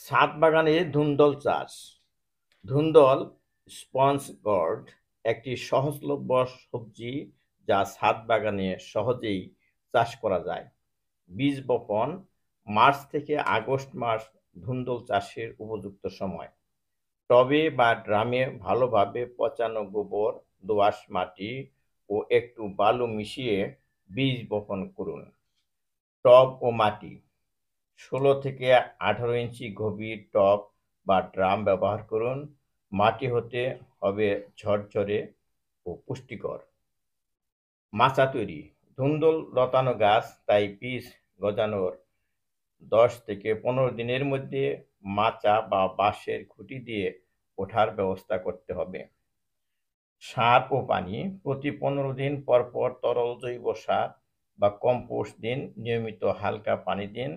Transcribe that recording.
ছাদ বাগানে ধুন্দল চাষ। ধুন্দল স্পঞ্জ গোর্ড একটি সহজলভ্য সবজি যা ছাদ বাগানে সহজেই চাষ করা যায়। বীজ বপন মার্চ থেকে আগস্ট মাস ধুন্দল চাষের উপযুক্ত সময়। টবে বা ড্রামে ভালোভাবে পচানো গোবর, দোআঁশ মাটি ও একটু বালু মিশিয়ে বীজ বপন করুন। টব ও মাটি ১৬ থেকে ১৮ ইঞ্চি গভীর টব বা ড্রাম ব্যবহার করুন। মাটি হতে হবে ঝরঝরে ও পুষ্টিকর। মাচা তৈরি। ধুন্দুল লতানো গাছ, তাই বীজ গজানোর ১০ থেকে ১৫ দিনের মধ্যে মাচা বা বাঁশের খুঁটি দিয়ে ওঠার ব্যবস্থা করতে হবে। সার ও পানি প্রতি ১৫ দিন পর পর তরল জৈব সার বা কম্পোস্ট দিন। নিয়মিত হালকা পানি দিন।